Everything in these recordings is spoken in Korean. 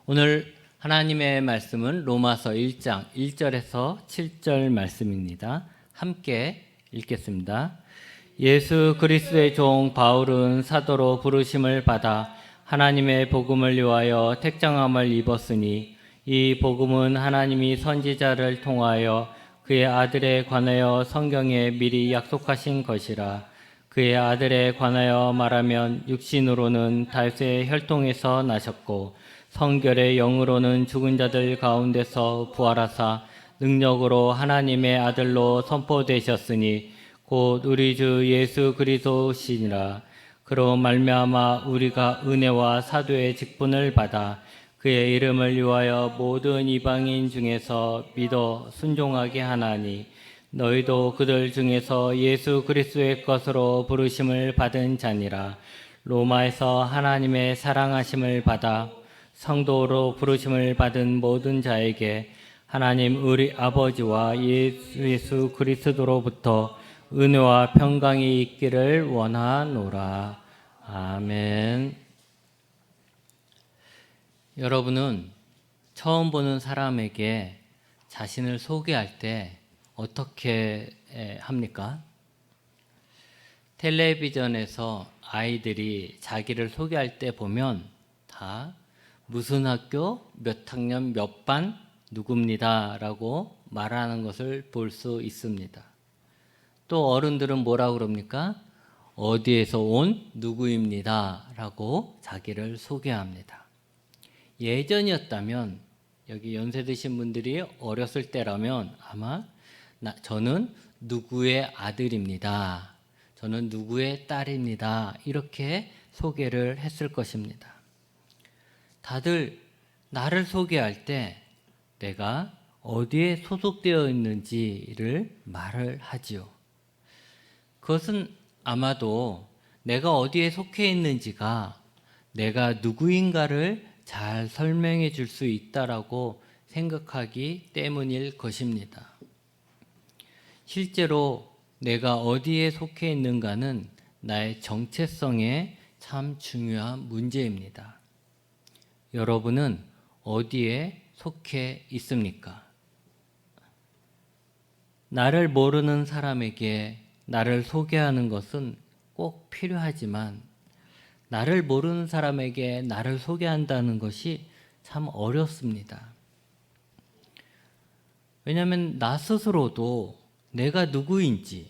오늘 하나님의 말씀은 로마서 1장 1절에서 7절 말씀입니다. 함께 읽겠습니다. 예수 그리스도의 종 바울은 사도로 부르심을 받아 하나님의 복음을 위하여 택정함을 입었으니 이 복음은 하나님이 선지자를 통하여 그의 아들에 관하여 성경에 미리 약속하신 것이라. 그의 아들에 관하여 말하면 육신으로는 다윗의 혈통에서 나셨고 성결의 영으로는 죽은 자들 가운데서 부활하사 능력으로 하나님의 아들로 선포되셨으니 곧 우리 주 예수 그리스도시니라. 그로 말미암아 우리가 은혜와 사도의 직분을 받아 그의 이름을 위하여 모든 이방인 중에서 믿어 순종하게 하나니 너희도 그들 중에서 예수 그리스도의 것으로 부르심을 받은 자니라. 로마에서 하나님의 사랑하심을 받아 성도로 부르심을 받은 모든 자에게 하나님 우리 아버지와 예수 그리스도로부터 은혜와 평강이 있기를 원하노라. 아멘. 여러분은 처음 보는 사람에게 자신을 소개할 때 어떻게 합니까? 텔레비전에서 아이들이 자기를 소개할 때 보면 다 무슨 학교, 몇 학년, 몇 반, 누굽니다 라고 말하는 것을 볼 수 있습니다. 또 어른들은 뭐라고 그럽니까? 어디에서 온 누구입니다 라고 자기를 소개합니다. 예전이었다면, 여기 연세 드신 분들이 어렸을 때라면 아마 저는 누구의 아들입니다, 저는 누구의 딸입니다 이렇게 소개를 했을 것입니다. 다들 나를 소개할 때 내가 어디에 소속되어 있는지를 말을 하지요. 그것은 아마도 내가 어디에 속해 있는지가 내가 누구인가를 잘 설명해 줄 수 있다라고 생각하기 때문일 것입니다. 실제로 내가 어디에 속해 있는가는 나의 정체성에 참 중요한 문제입니다. 여러분은 어디에 속해 있습니까? 나를 모르는 사람에게 나를 소개하는 것은 꼭 필요하지만 나를 모르는 사람에게 나를 소개한다는 것이 참 어렵습니다. 왜냐하면 나 스스로도 내가 누구인지,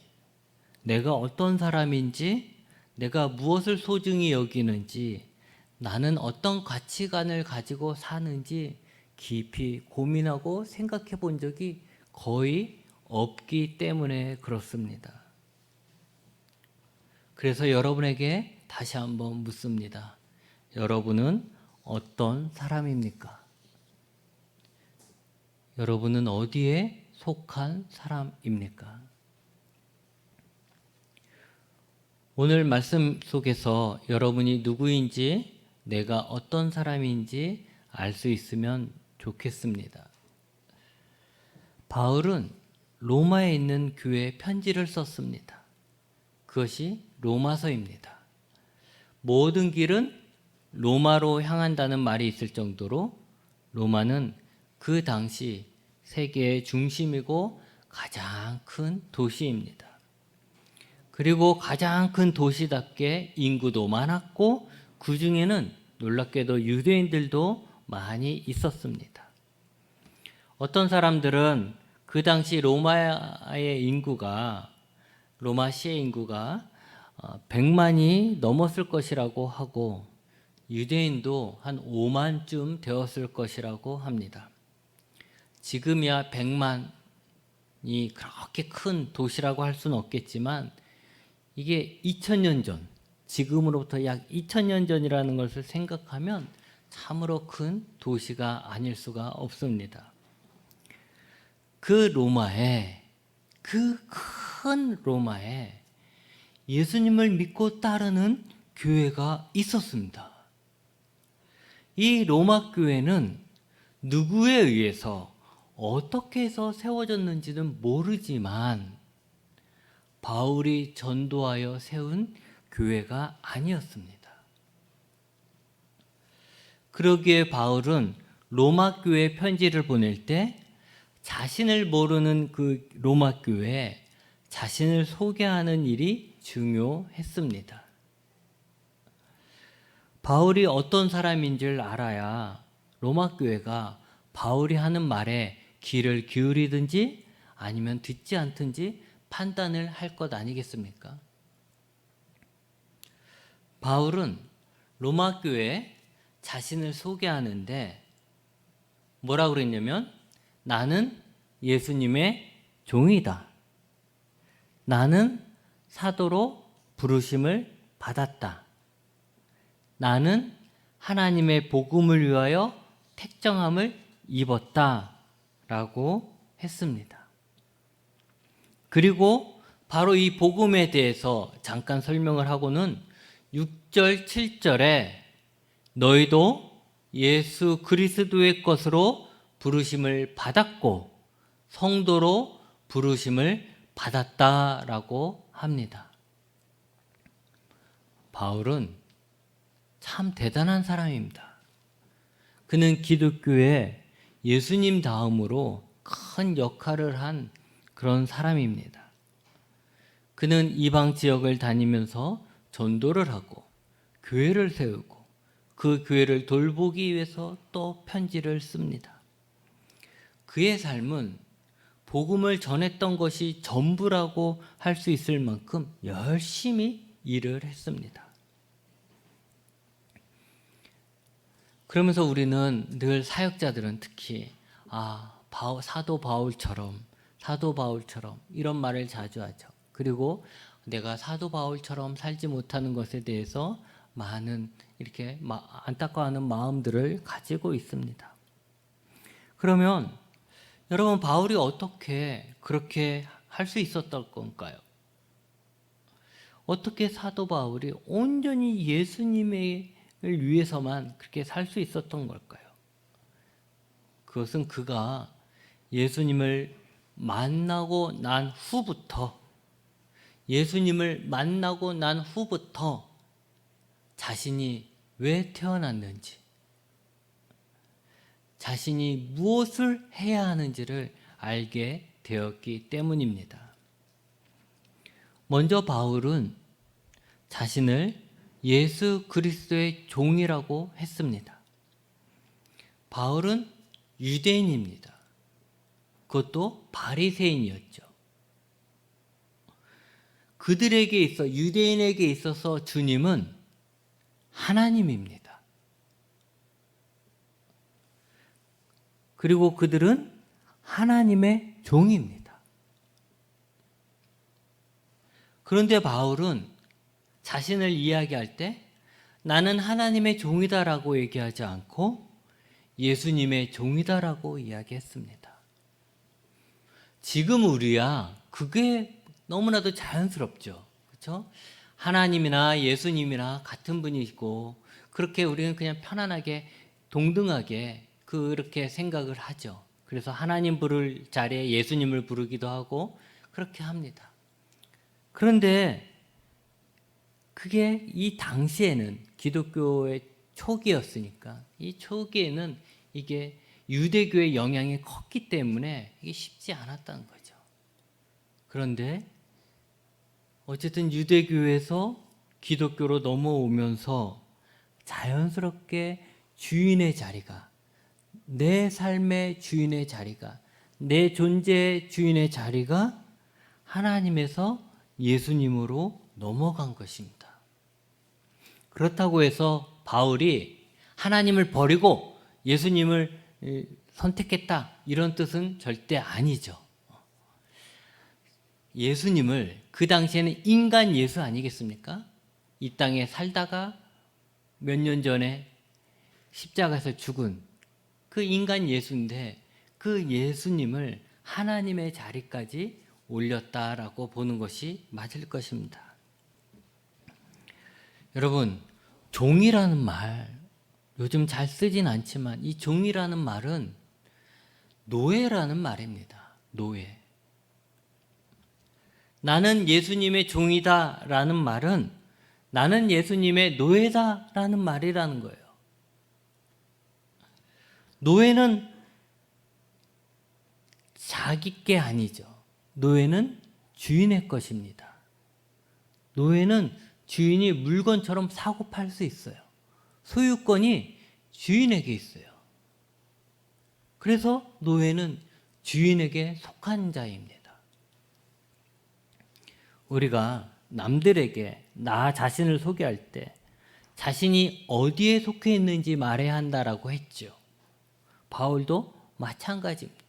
내가 어떤 사람인지, 내가 무엇을 소중히 여기는지, 나는 어떤 가치관을 가지고 사는지 깊이 고민하고 생각해 본 적이 거의 없기 때문에 그렇습니다. 그래서 여러분에게 다시 한번 묻습니다. 여러분은 어떤 사람입니까? 여러분은 어디에 속한 사람입니까? 오늘 말씀 속에서 여러분이 누구인지, 내가 어떤 사람인지 알 수 있으면 좋겠습니다. 바울은 로마에 있는 교회에 편지를 썼습니다. 그것이 로마서입니다. 모든 길은 로마로 향한다는 말이 있을 정도로 로마는 그 당시 세계의 중심이고 가장 큰 도시입니다. 그리고 가장 큰 도시답게 인구도 많았고 그 중에는 놀랍게도 유대인들도 많이 있었습니다. 어떤 사람들은 그 당시 로마의 인구가, 로마 시의 인구가 100만이 넘었을 것이라고 하고 유대인도 한 5만쯤 되었을 것이라고 합니다. 지금이야 100만이 그렇게 큰 도시라고 할 수는 없겠지만 이게 2000년 전, 지금으로부터 약 2000년 전이라는 것을 생각하면 참으로 큰 도시가 아닐 수가 없습니다. 그 로마에, 그 큰 로마에 예수님을 믿고 따르는 교회가 있었습니다. 이 로마 교회는 누구에 의해서 어떻게 해서 세워졌는지는 모르지만 바울이 전도하여 세운 교회가 아니었습니다. 그러기에 바울은 로마 교회에 편지를 보낼 때 자신을 모르는 그 로마 교회에 자신을 소개하는 일이 중요했습니다. 바울이 어떤 사람인 줄 알아야 로마 교회가 바울이 하는 말에 귀를 기울이든지 아니면 듣지 않든지 판단을 할 것 아니겠습니까? 바울은 로마 교회에 자신을 소개하는데 뭐라고 그랬냐면 나는 예수님의 종이다. 나는 사도로 부르심을 받았다. 나는 하나님의 복음을 위하여 택정함을 입었다. 라고 했습니다. 그리고 바로 이 복음에 대해서 잠깐 설명을 하고는 6절, 7절에 너희도 예수 그리스도의 것으로 부르심을 받았고 성도로 부르심을 받았다라고 합니다. 바울은 참 대단한 사람입니다. 그는 기독교에 예수님 다음으로 큰 역할을 한 그런 사람입니다. 그는 이방 지역을 다니면서 전도를 하고 교회를 세우고 그 교회를 돌보기 위해서 또 편지를 씁니다. 그의 삶은 복음을 전했던 것이 전부라고 할 수 있을 만큼 열심히 일을 했습니다. 그러면서 우리는 늘 사역자들은 특히 사도 바울처럼 이런 말을 자주 하죠. 그리고 내가 사도 바울처럼 살지 못하는 것에 대해서 많은 이렇게 안타까워하는 마음들을 가지고 있습니다. 그러면 여러분 바울이 어떻게 그렇게 할 수 있었던 건가요? 어떻게 사도 바울이 온전히 예수님을 위해서만 그렇게 살 수 있었던 걸까요? 그것은 그가 예수님을 만나고 난 후부터 자신이 왜 태어났는지, 자신이 무엇을 해야 하는지를 알게 되었기 때문입니다. 먼저 바울은 자신을 예수 그리스도의 종이라고 했습니다. 바울은 유대인입니다. 그것도 바리새인이었죠. 유대인에게 있어서 주님은 하나님입니다. 그리고 그들은 하나님의 종입니다. 그런데 바울은 자신을 이야기할 때 나는 하나님의 종이다라고 얘기하지 않고 예수님의 종이다라고 이야기했습니다. 지금 우리야 그게 너무나도 자연스럽죠. 그렇죠? 하나님이나 예수님이나 같은 분이고 그렇게 우리는 그냥 편안하게 동등하게 그렇게 생각을 하죠. 그래서 하나님 부를 자리에 예수님을 부르기도 하고 그렇게 합니다. 그런데 그게 이 당시에는 기독교의 초기였으니까 이 초기에는 이게 유대교의 영향이 컸기 때문에 이게 쉽지 않았다는 거죠. 그런데 어쨌든 유대교에서 기독교로 넘어오면서 자연스럽게 주인의 자리가, 내 삶의 주인의 자리가, 내 존재의 주인의 자리가 하나님에서 예수님으로 넘어간 것입니다. 그렇다고 해서 바울이 하나님을 버리고 예수님을 선택했다 이런 뜻은 절대 아니죠. 예수님을 그 당시에는 인간 예수 아니겠습니까? 이 땅에 살다가 몇 년 전에 십자가에서 죽은 그 인간 예수인데 그 예수님을 하나님의 자리까지 올렸다라고 보는 것이 맞을 것입니다. 여러분, 종이라는 말 요즘 잘 쓰진 않지만 이 종이라는 말은 노예라는 말입니다. 노예. 나는 예수님의 종이다라는 말은 나는 예수님의 노예다라는 말이라는 거예요. 노예는 자기 게 아니죠. 노예는 주인의 것입니다. 노예는 주인이 물건처럼 사고 팔 수 있어요. 소유권이 주인에게 있어요. 그래서 노예는 주인에게 속한 자입니다. 우리가 남들에게 나 자신을 소개할 때 자신이 어디에 속해 있는지 말해야 한다라고 했죠. 바울도 마찬가지입니다.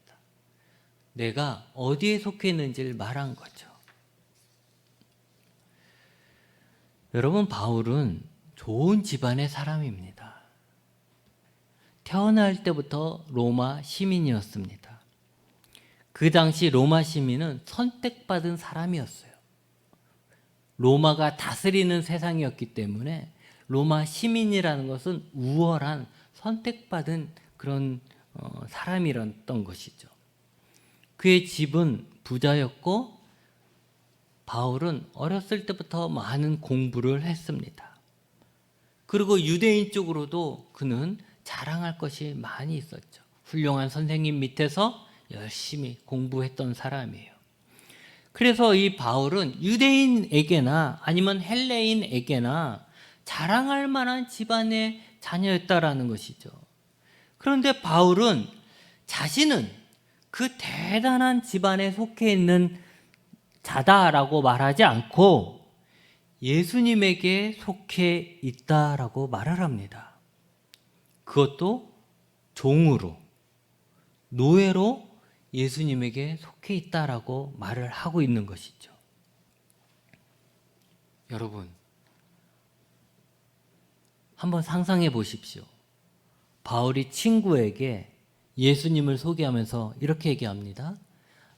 내가 어디에 속해 있는지를 말한 거죠. 여러분, 바울은 좋은 집안의 사람입니다. 태어날 때부터 로마 시민이었습니다. 그 당시 로마 시민은 선택받은 사람이었어요. 로마가 다스리는 세상이었기 때문에 로마 시민이라는 것은 우월한 선택받은 그런 사람이었던 것이죠. 그의 집은 부자였고 바울은 어렸을 때부터 많은 공부를 했습니다. 그리고 유대인 쪽으로도 그는 자랑할 것이 많이 있었죠. 훌륭한 선생님 밑에서 열심히 공부했던 사람이에요. 그래서 이 바울은 유대인에게나 아니면 헬레인에게나 자랑할 만한 집안의 자녀였다라는 것이죠. 그런데 바울은 자신은 그 대단한 집안에 속해 있는 자다라고 말하지 않고 예수님에게 속해 있다라고 말을 합니다. 그것도 종으로, 노예로 예수님에게 속해 있다라고 말을 하고 있는 것이죠. 여러분, 한번 상상해 보십시오. 바울이 친구에게 예수님을 소개하면서 이렇게 얘기합니다.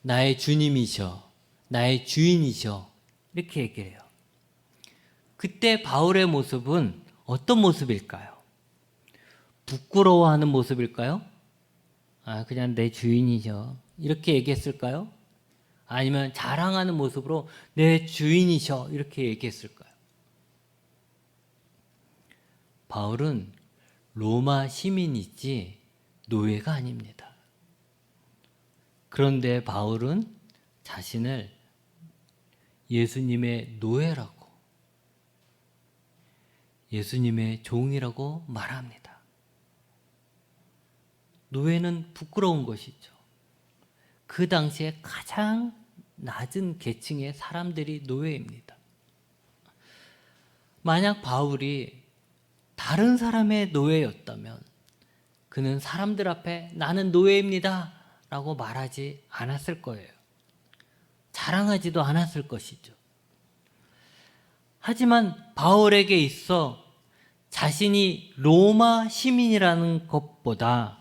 나의 주님이셔, 나의 주인이셔, 이렇게 얘기해요. 그때 바울의 모습은 어떤 모습일까요? 부끄러워하는 모습일까요? 그냥 내 주인이셔, 이렇게 얘기했을까요? 아니면 자랑하는 모습으로 내 주인이셔, 이렇게 얘기했을까요? 바울은 로마 시민이지 노예가 아닙니다. 그런데 바울은 자신을 예수님의 노예라고, 예수님의 종이라고 말합니다. 노예는 부끄러운 것이죠. 그 당시에 가장 낮은 계층의 사람들이 노예입니다. 만약 바울이 다른 사람의 노예였다면 그는 사람들 앞에 나는 노예입니다 라고 말하지 않았을 거예요. 자랑하지도 않았을 것이죠. 하지만 바울에게 있어 자신이 로마 시민이라는 것보다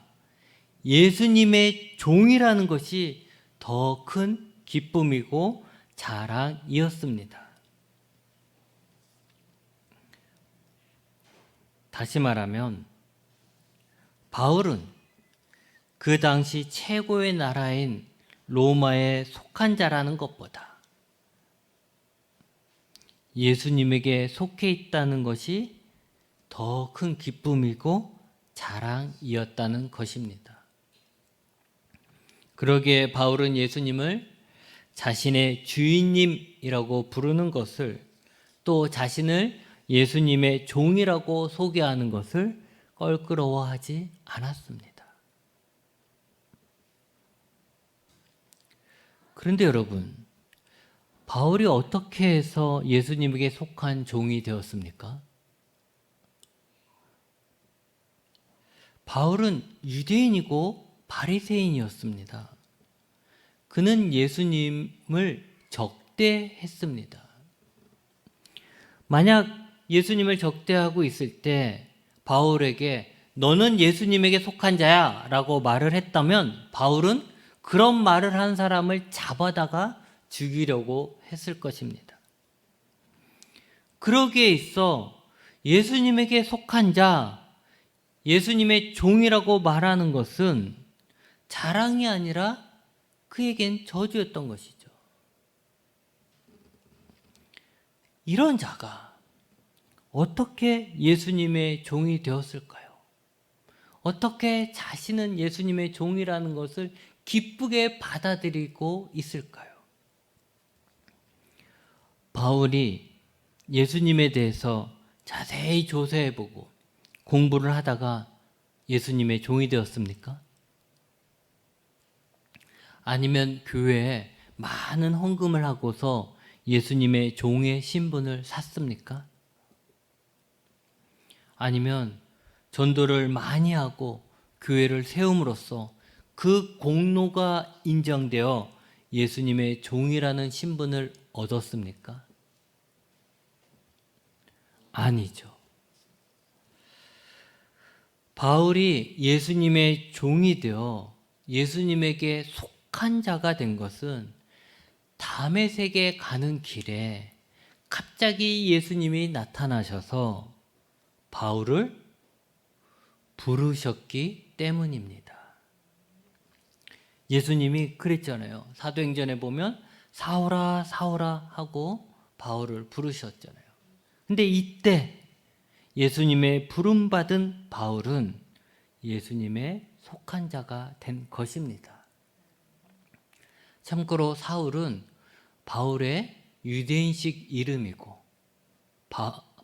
예수님의 종이라는 것이 더 큰 기쁨이고 자랑이었습니다. 다시 말하면 바울은 그 당시 최고의 나라인 로마에 속한 자라는 것보다 예수님에게 속해 있다는 것이 더 큰 기쁨이고 자랑이었다는 것입니다. 그러기에 바울은 예수님을 자신의 주인님이라고 부르는 것을, 또 자신을 예수님의 종이라고 소개하는 것을 껄끄러워하지 않았습니다. 그런데 여러분, 바울이 어떻게 해서 예수님에게 속한 종이 되었습니까? 바울은 유대인이고 바리새인이었습니다. 그는 예수님을 적대했습니다. 만약 예수님을 적대하고 있을 때 바울에게 너는 예수님에게 속한 자야 라고 말을 했다면 바울은 그런 말을 한 사람을 잡아다가 죽이려고 했을 것입니다. 그러기에 있어 예수님에게 속한 자, 예수님의 종이라고 말하는 것은 자랑이 아니라 그에겐 저주였던 것이죠. 이런 자가 어떻게 예수님의 종이 되었을까요? 어떻게 자신은 예수님의 종이라는 것을 기쁘게 받아들이고 있을까요? 바울이 예수님에 대해서 자세히 조사해보고 공부를 하다가 예수님의 종이 되었습니까? 아니면 교회에 많은 헌금을 하고서 예수님의 종의 신분을 샀습니까? 아니면 전도를 많이 하고 교회를 세움으로써 그 공로가 인정되어 예수님의 종이라는 신분을 얻었습니까? 아니죠. 바울이 예수님의 종이 되어 예수님에게 속한 자가 된 것은 다메섹에 가는 길에 갑자기 예수님이 나타나셔서 바울을 부르셨기 때문입니다. 예수님이 그랬잖아요. 사도행전에 보면 사울아 사울아 하고 바울을 부르셨잖아요. 근데 이때 예수님의 부름받은 바울은 예수님의 속한 자가 된 것입니다. 참고로 사울은 바울의 유대인식 이름이고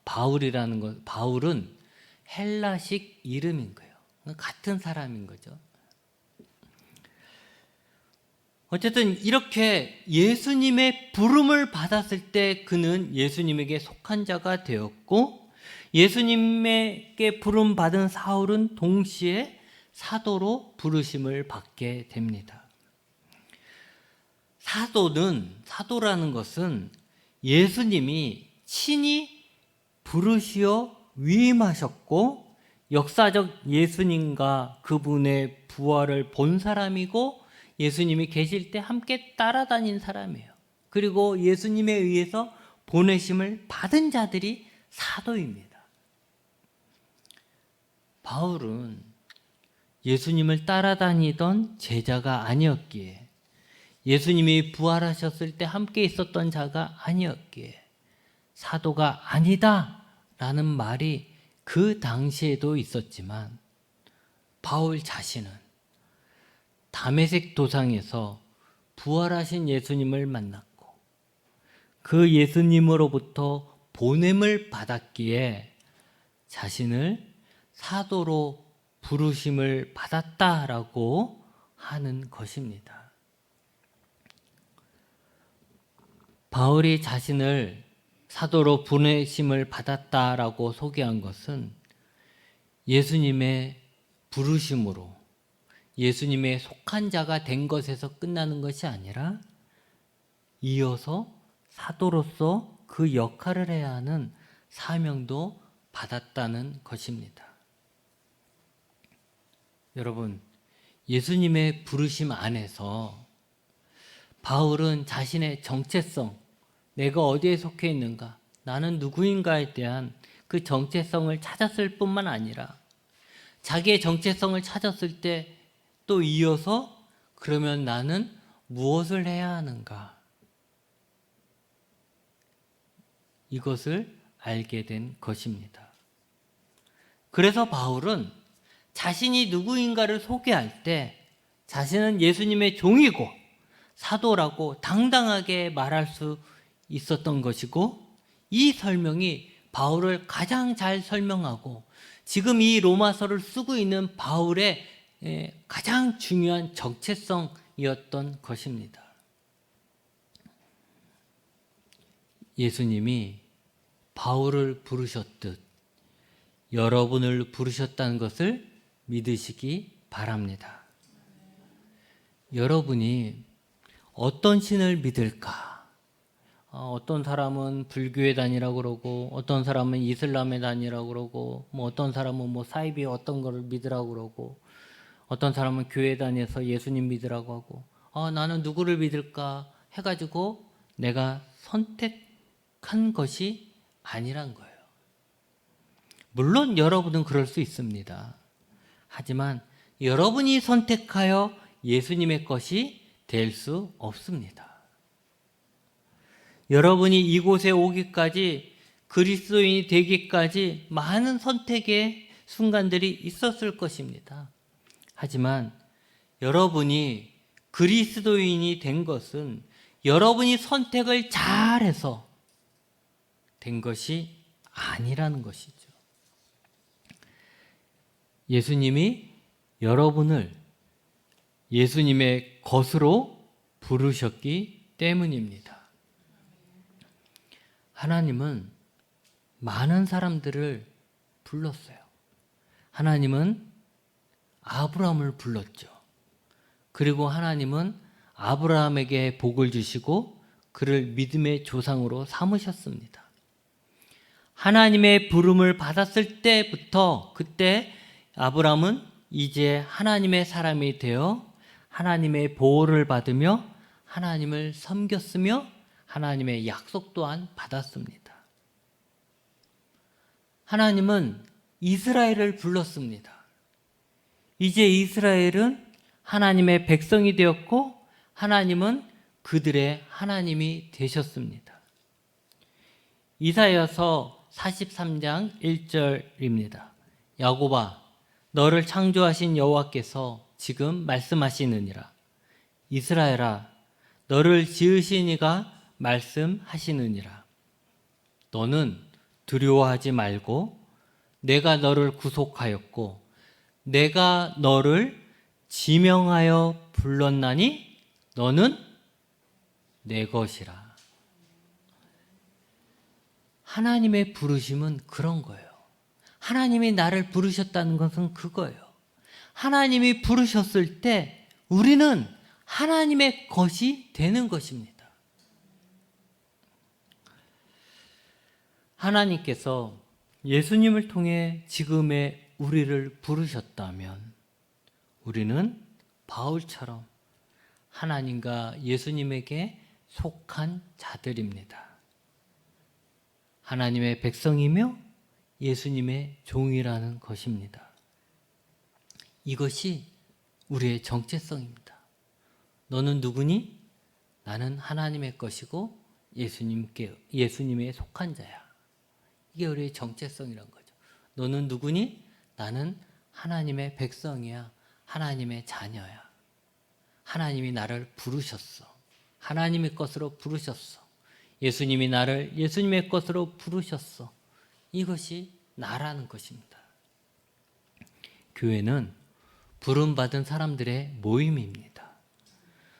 바울이라는 것, 바울은 헬라식 이름인 거예요. 같은 사람인 거죠. 어쨌든 이렇게 예수님의 부름을 받았을 때 그는 예수님에게 속한 자가 되었고, 예수님에게 부름 받은 사울은 동시에 사도로 부르심을 받게 됩니다. 사도라는 것은 예수님이 친히 부르시어 위임하셨고 역사적 예수님과 그분의 부활을 본 사람이고 예수님이 계실 때 함께 따라다닌 사람이에요. 그리고 예수님에 의해서 보내심을 받은 자들이 사도입니다. 바울은 예수님을 따라다니던 제자가 아니었기에, 예수님이 부활하셨을 때 함께 있었던 자가 아니었기에 사도가 아니다 라는 말이 그 당시에도 있었지만, 바울 자신은 다메섹 도상에서 부활하신 예수님을 만났고 그 예수님으로부터 보냄을 받았기에 자신을 사도로 부르심을 받았다라고 하는 것입니다. 바울이 자신을 사도로 보내심을 받았다라고 소개한 것은 예수님의 부르심으로 예수님의 속한 자가 된 것에서 끝나는 것이 아니라 이어서 사도로서 그 역할을 해야 하는 사명도 받았다는 것입니다. 여러분, 예수님의 부르심 안에서 바울은 자신의 정체성, 내가 어디에 속해 있는가, 나는 누구인가에 대한 그 정체성을 찾았을 뿐만 아니라 자기의 정체성을 찾았을 때 또 이어서 그러면 나는 무엇을 해야 하는가, 이것을 알게 된 것입니다. 그래서 바울은 자신이 누구인가를 소개할 때 자신은 예수님의 종이고 사도라고 당당하게 말할 수 있었던 것이고, 이 설명이 바울을 가장 잘 설명하고 지금 이 로마서를 쓰고 있는 바울의 가장 중요한 정체성이었던 것입니다. 예수님이 바울을 부르셨듯 여러분을 부르셨다는 것을 믿으시기 바랍니다. 여러분이 어떤 신을 믿을까? 어떤 사람은 불교에 다니라고 그러고, 어떤 사람은 이슬람에 다니라고 그러고, 어떤 사람은 사이비 어떤 거를 믿으라고 그러고, 어떤 사람은 교회 다녀서 예수님 믿으라고 하고, 나는 누구를 믿을까 해가지고 내가 선택한 것이 아니란 거예요. 물론 여러분은 그럴 수 있습니다. 하지만 여러분이 선택하여 예수님의 것이 될 수 없습니다. 여러분이 이곳에 오기까지, 그리스도인이 되기까지 많은 선택의 순간들이 있었을 것입니다. 하지만 여러분이 그리스도인이 된 것은 여러분이 선택을 잘해서 된 것이 아니라는 것이죠. 예수님이 여러분을 예수님의 것으로 부르셨기 때문입니다. 하나님은 많은 사람들을 불렀어요. 하나님은 아브라함을 불렀죠. 그리고 하나님은 아브라함에게 복을 주시고 그를 믿음의 조상으로 삼으셨습니다. 하나님의 부름을 받았을 때부터 그때 아브라함은 이제 하나님의 사람이 되어 하나님의 보호를 받으며 하나님을 섬겼으며 하나님의 약속 또한 받았습니다. 하나님은 이스라엘을 불렀습니다. 이제 이스라엘은 하나님의 백성이 되었고 하나님은 그들의 하나님이 되셨습니다. 이사야서 43장 1절입니다. 야곱아, 너를 창조하신 여호와께서 지금 말씀하시느니라. 이스라엘아, 너를 지으신 이가 말씀하시느니라. 너는 두려워하지 말고 내가 너를 구속하였고 내가 너를 지명하여 불렀나니 너는 내 것이라. 하나님의 부르심은 그런 거예요. 하나님이 나를 부르셨다는 것은 그거예요. 하나님이 부르셨을 때 우리는 하나님의 것이 되는 것입니다. 하나님께서 예수님을 통해 지금의 우리를 부르셨다면 우리는 바울처럼 하나님과 예수님에게 속한 자들입니다. 하나님의 백성이며 예수님의 종이라는 것입니다. 이것이 우리의 정체성입니다. 너는 누구니? 나는 하나님의 것이고 예수님에 속한 자야. 이게 우리의 정체성이란 거죠. 너는 누구니? 나는 하나님의 백성이야. 하나님의 자녀야. 하나님이 나를 부르셨어. 하나님의 것으로 부르셨어. 예수님이 나를 예수님의 것으로 부르셨어. 이것이 나라는 것입니다. 교회는 부름받은 사람들의 모임입니다.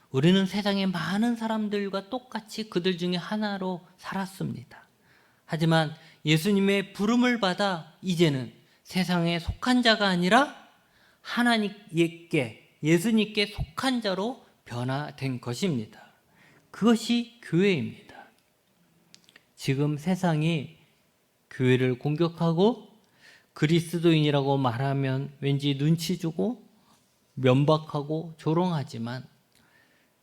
우리는 세상의 많은 사람들과 똑같이 그들 중에 하나로 살았습니다. 하지만 예수님의 부름을 받아 이제는 세상에 속한 자가 아니라 하나님께, 예수님께 속한 자로 변화된 것입니다. 그것이 교회입니다. 지금 세상이 교회를 공격하고 그리스도인이라고 말하면 왠지 눈치 주고 면박하고 조롱하지만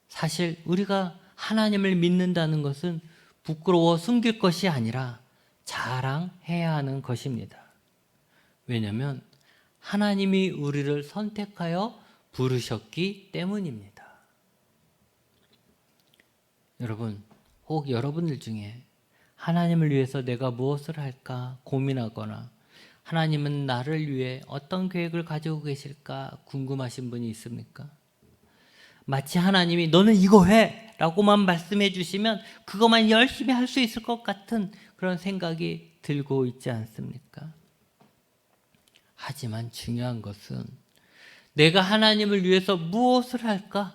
사실 우리가 하나님을 믿는다는 것은 부끄러워 숨길 것이 아니라 자랑해야 하는 것입니다. 왜냐하면 하나님이 우리를 선택하여 부르셨기 때문입니다. 여러분, 혹 여러분들 중에 하나님을 위해서 내가 무엇을 할까 고민하거나 하나님은 나를 위해 어떤 계획을 가지고 계실까 궁금하신 분이 있습니까? 마치 하나님이 너는 이거 해! 라고만 말씀해 주시면 그것만 열심히 할 수 있을 것 같은 그런 생각이 들고 있지 않습니까? 하지만 중요한 것은 내가 하나님을 위해서 무엇을 할까?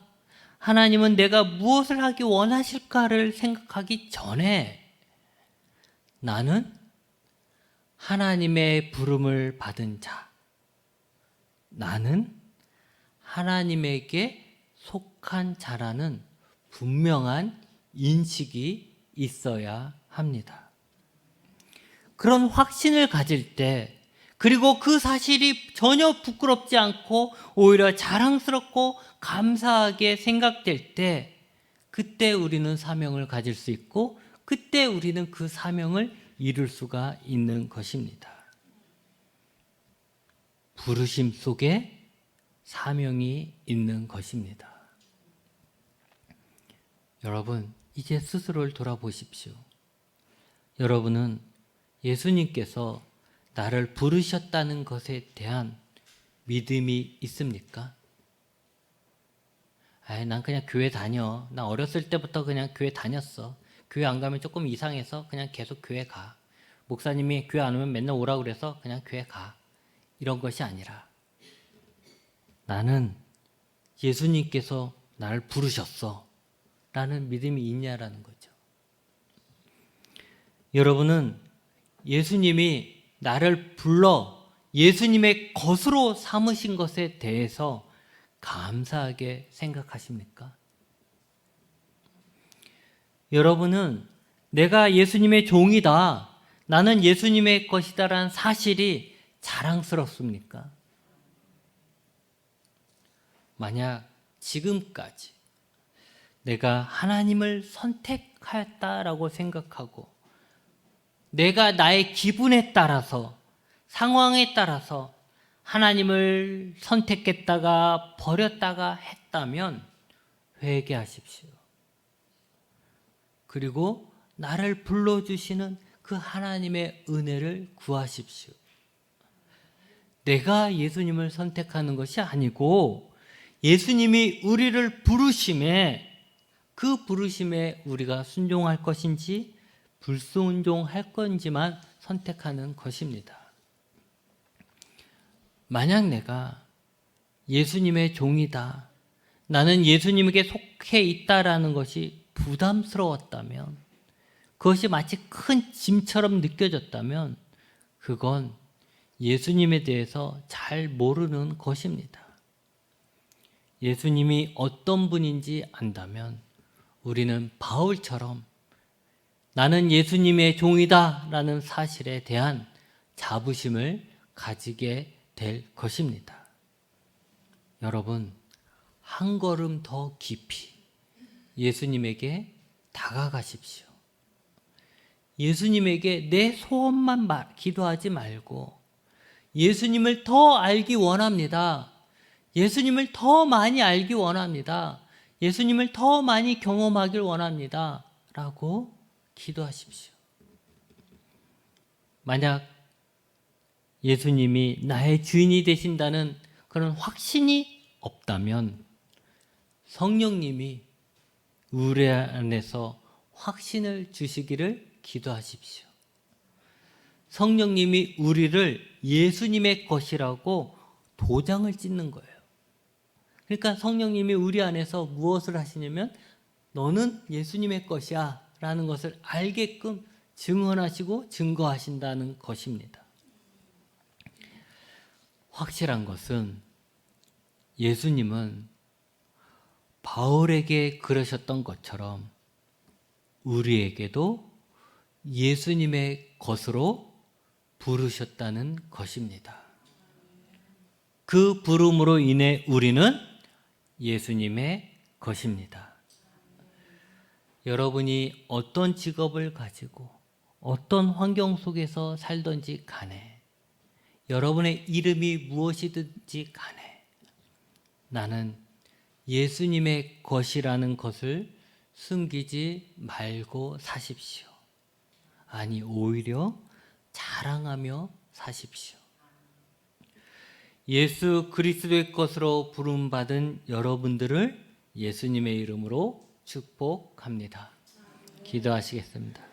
하나님은 내가 무엇을 하기 원하실까를 생각하기 전에 나는 하나님의 부름을 받은 자, 나는 하나님에게 속한 자라는 분명한 인식이 있어야 합니다. 그런 확신을 가질 때, 그리고 그 사실이 전혀 부끄럽지 않고 오히려 자랑스럽고 감사하게 생각될 때, 그때 우리는 사명을 가질 수 있고 그때 우리는 그 사명을 이룰 수가 있는 것입니다. 부르심 속에 사명이 있는 것입니다. 여러분, 이제 스스로를 돌아보십시오. 여러분은 예수님께서 나를 부르셨다는 것에 대한 믿음이 있습니까? 난 그냥 교회 다녀. 나 어렸을 때부터 그냥 교회 다녔어. 교회 안 가면 조금 이상해서 그냥 계속 교회 가. 목사님이 교회 안 오면 맨날 오라고 그래서 그냥 교회 가. 이런 것이 아니라 나는 예수님께서 나를 부르셨어 라는 믿음이 있냐라는 거죠. 여러분은 예수님이 나를 불러 예수님의 것으로 삼으신 것에 대해서 감사하게 생각하십니까? 여러분은 내가 예수님의 종이다, 나는 예수님의 것이다라는 사실이 자랑스럽습니까? 만약 지금까지 내가 하나님을 선택하였다라고 생각하고 내가 나의 기분에 따라서 상황에 따라서 하나님을 선택했다가 버렸다가 했다면 회개하십시오. 그리고 나를 불러주시는 그 하나님의 은혜를 구하십시오. 내가 예수님을 선택하는 것이 아니고 예수님이 우리를 부르심에 그 부르심에 우리가 순종할 것인지 불순종할 건지만 선택하는 것입니다. 만약 내가 예수님의 종이다, 나는 예수님에게 속해 있다라는 것이 부담스러웠다면, 그것이 마치 큰 짐처럼 느껴졌다면 그건 예수님에 대해서 잘 모르는 것입니다. 예수님이 어떤 분인지 안다면 우리는 바울처럼 나는 예수님의 종이다 라는 사실에 대한 자부심을 가지게 될 것입니다. 여러분, 한 걸음 더 깊이 예수님에게 다가가십시오. 예수님에게 내 소원만 기도하지 말고 예수님을 더 알기 원합니다. 예수님을 더 많이 알기 원합니다. 예수님을 더 많이 경험하길 원합니다. 라고 기도하십시오. 만약 예수님이 나의 주인이 되신다는 그런 확신이 없다면 성령님이 우리 안에서 확신을 주시기를 기도하십시오. 성령님이 우리를 예수님의 것이라고 도장을 찍는 거예요. 그러니까 성령님이 우리 안에서 무엇을 하시냐면 너는 예수님의 것이야 라는 것을 알게끔 증언하시고 증거하신다는 것입니다. 확실한 것은 예수님은 바울에게 그러셨던 것처럼 우리에게도 예수님의 것으로 부르셨다는 것입니다. 그 부름으로 인해 우리는 예수님의 것입니다. 여러분이 어떤 직업을 가지고 어떤 환경 속에서 살든지 간에 여러분의 이름이 무엇이든지 간에 나는 예수님의 것이라는 것을 숨기지 말고 사십시오. 아니, 오히려 자랑하며 사십시오. 예수 그리스도의 것으로 부름받은 여러분들을 예수님의 이름으로 축복합니다. 기도하시겠습니다.